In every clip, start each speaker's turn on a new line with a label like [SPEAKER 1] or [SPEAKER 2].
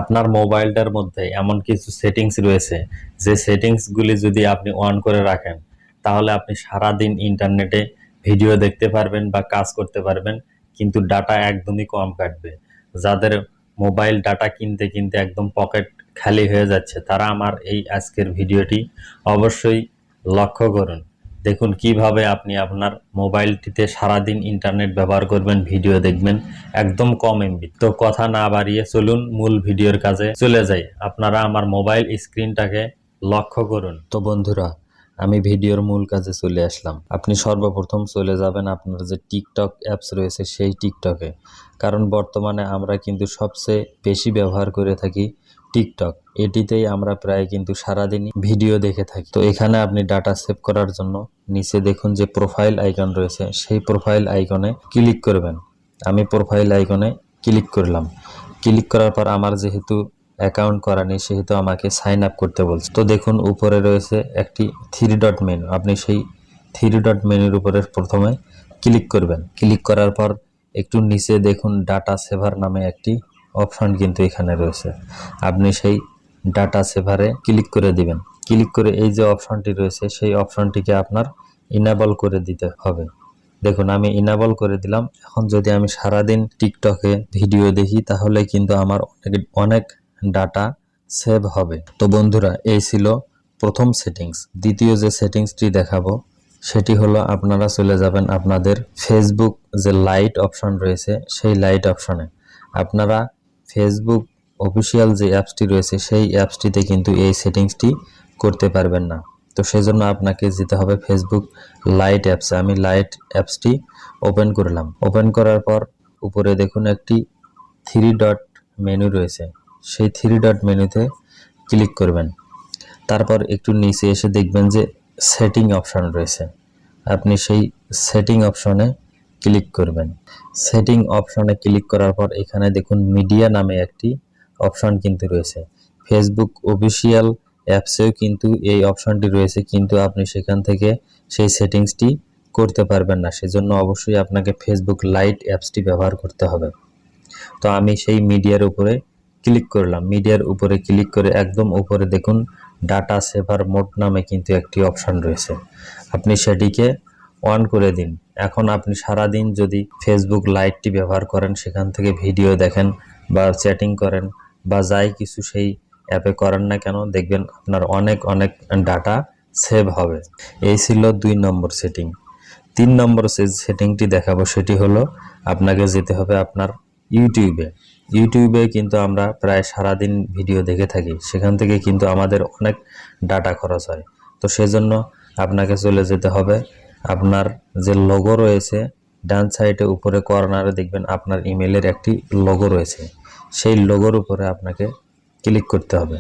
[SPEAKER 1] আপনার মোবাইলটার মধ্যে এমন কিছু সেটিংস রয়েছে যে সেটিংসগুলি যদি আপনি অন করে রাখেন তাহলে আপনি সারাদিন ইন্টারনেটে ভিডিও দেখতে পারবেন বা কাজ করতে পারবেন, কিন্তু ডাটা একদমই কম কাটবে। যাদের মোবাইল ডাটা কিনতে কিনতে একদম পকেট খালি হয়ে যাচ্ছে তারা আমার এই আজকের ভিডিওটি অবশ্যই লক্ষ্য করুন। দেখুন কিভাবে আপনি আপনার মোবাইলটিতে সারাদিন ইন্টারনেট ব্যবহার করবেন, ভিডিও দেখবেন একদম কম এমবি। তো কথা না বাড়িয়ে চলুন মূল ভিডিওর কাজে চলে যাই। আপনারা আমার মোবাইল স্ক্রিনটাকে লক্ষ্য করুন। তো বন্ধুরা, আমি ভিডিওর মূল কাজে চলে আসলাম। আপনি সর্বপ্রথম চলে যাবেন আপনার যে টিকটক অ্যাপস রয়েছে সেই টিকটকে, কারণ বর্তমানে আমরা কিন্তু সবচেয়ে বেশি ব্যবহার করে থাকি টিকটক। এটিতেই আমরা প্রায় কিন্তু সারাদিনই ভিডিও দেখে থাকি। তো এখানে আপনি ডাটা সেভ করার জন্য নিচে দেখুন যে প্রোফাইল আইকন রয়েছে, সেই প্রোফাইল আইকনে ক্লিক করবেন। আমি প্রোফাইল আইকনে ক্লিক করলাম। ক্লিক করার পর আমার যেহেতু অ্যাকাউন্ট করা নেই সেহেতু আমাকে সাইন আপ করতে বলছে। তো দেখুন উপরে রয়েছে একটি 3 ডট মেনু, আপনি সেই 3 ডট মেনুর উপরে প্রথমে ক্লিক করবেন। ক্লিক করার পর একটু নিচে দেখুন ডাটা সেভার নামে একটি অপশন কিন্তু এখানে রয়েছে, আপনি সেই ডাটা সেভারে ক্লিক করে দিবেন। ক্লিক করে এই যে অপশনটি রয়েছে সেই অপশনটিকে আপনার ইনেবল করে দিতে হবে। দেখুন আমি ইনেবল করে দিলাম। এখন যদি আমি সারাদিন টিকটকে ভিডিও দেখি তাহলে কিন্তু আমার অনেক ডাটা সেভ হবে। তো বন্ধুরা, এই ছিল প্রথম সেটিংস। দ্বিতীয় যে সেটিংসটি দেখাবো সেটি হলো আপনারা চলে যাবেন আপনাদের ফেসবুক যে লাইট অপশন রয়েছে সেই লাইট অপশনে। আপনারা ফেসবুক অফিসিয়াল যে অ্যাপসটি রয়েছে সেই অ্যাপসটিতে কিন্তু এই সেটিংসটি করতে পারবেন না। তো সেজন্য আপনাকে যেতে হবে ফেসবুক লাইট অ্যাপসে। আমি লাইট অ্যাপসটি ওপেন করলাম। ওপেন করার পর উপরে দেখুন একটি 3 ডট মেনু রয়েছে, সেই 3 ডট মেনুতে ক্লিক করবেন। তারপর একটু নিচে এসে দেখবেন যে সেটিং অপশন রয়েছে, আপনি সেই সেটিং অপশনে ক্লিক করবেন। সেটিং অপশনে ক্লিক করার পর এখানে দেখুন মিডিয়া নামে একটি অপশন কিন্তু রয়েছে। ফেসবুক অফিসিয়াল অ্যাপসেও কিন্তু এই অপশনটি রয়েছে, কিন্তু আপনি সেখান থেকে সেই সেটিংসটি করতে পারবেন না। সেজন্য অবশ্যই আপনাকে ফেসবুক লাইট অ্যাপসটি ব্যবহার করতে হবে। তো আমি সেই মিডিয়ার উপরে ক্লিক করলাম। মিডিয়ার উপরে ক্লিক করে একদম উপরে দেখুন ডাটা সেভার মোড নামে কিন্তু একটি অপশন রয়েছে, আপনি সেটিকে অন করে দিন। এখন আপনি সারাদিন যদি ফেসবুক লাইটটি ব্যবহার করেন, সেখান থেকে ভিডিও দেখেন বা চ্যাটিং করেন বা যাই কিছু সেই অ্যাপে করেন না কেন, দেখবেন আপনার অনেক অনেক ডাটা সেভ হবে। এই ছিল 2 নম্বর সেটিং। 3 নম্বর সেটিংটি দেখাবো সেটি হলো আপনাকে যেতে হবে আপনার ইউটিউবে। ইউটিউবে কিন্তু আমরা প্রায় সারাদিন ভিডিও দেখে থাকি, সেখান থেকে কিন্তু আমাদের অনেক ডাটা খরচ হয়। তো সেজন্য আপনাকে চলে যেতে হবে আপনার যে লোগো রয়েছে ডান সাইডে উপরে কর্নারে দেখবেন আপনার ইমেলের একটি লোগো রয়েছে, সেই লোগোর উপরে আপনাকে ক্লিক করতে হবে।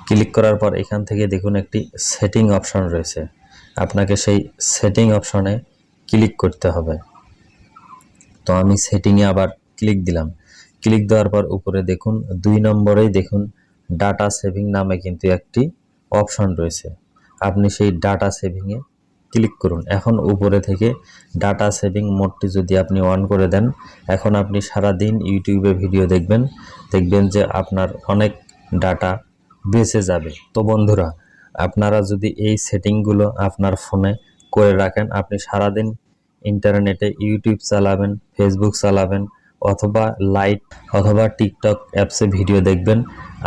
[SPEAKER 1] ক্লিক করার পর এখান থেকে দেখুন একটি সেটিং অপশন রয়েছে, আপনাকে সেই সেটিং অপশনে ক্লিক করতে হবে। তো আমি সেটিংয়ে আবার ক্লিক দিলাম। ক্লিক দেওয়ার পর উপরে দেখুন 2 নম্বরেই দেখুন ডাটা সেভিং নামে কিন্তু একটি অপশন রয়েছে, আপনি সেই ডাটা সেভিংয়ে ক্লিক করুন। এখন উপরে থেকে ডাটা সেভিং মোডটি যদি আপনি অন করে দেন, এখন আপনি সারাদিন ইউটিউবে ভিডিও দেখবেন, দেখবেন যে আপনার অনেক ডাটা বেঁচে যাবে। তো বন্ধুরা, আপনারা যদি এই সেটিংগুলো আপনার ফোনে করে রাখেন, আপনি সারাদিন ইন্টারনেটে ইউটিউব চালাবেন, ফেসবুক চালাবেন অথবা লাইট অথবা টিকটক অ্যাপসে ভিডিও দেখবেন,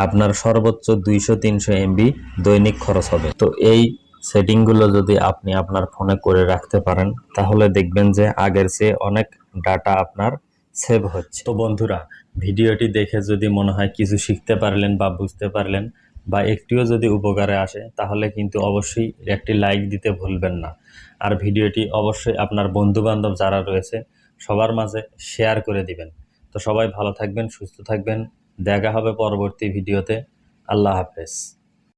[SPEAKER 1] আপনার সর্বোচ্চ 200-300 এমবি দৈনিক খরচ হবে। তো এই সেটিংগুলো যদি আপনি আপনার ফোনে করে রাখতে পারেন তাহলে দেখবেন যে আগের চেয়ে অনেক ডাটা আপনার সেভ হচ্ছে। তো বন্ধুরা, ভিডিওটি দেখে যদি মনে হয় কিছু শিখতে পারলেন বা বুঝতে পারলেন বা একটিও যদি উপকারে আসে তাহলে কিন্তু অবশ্যই একটি লাইক দিতে ভুলবেন না। আর ভিডিওটি অবশ্যই আপনার বন্ধুবান্ধব যারা রয়েছে সবার মাঝে শেয়ার করে দিবেন। তো সবাই ভালো থাকবেন, সুস্থ থাকবেন, দেখা হবে পরবর্তী ভিডিওতে। আল্লাহ হাফেজ।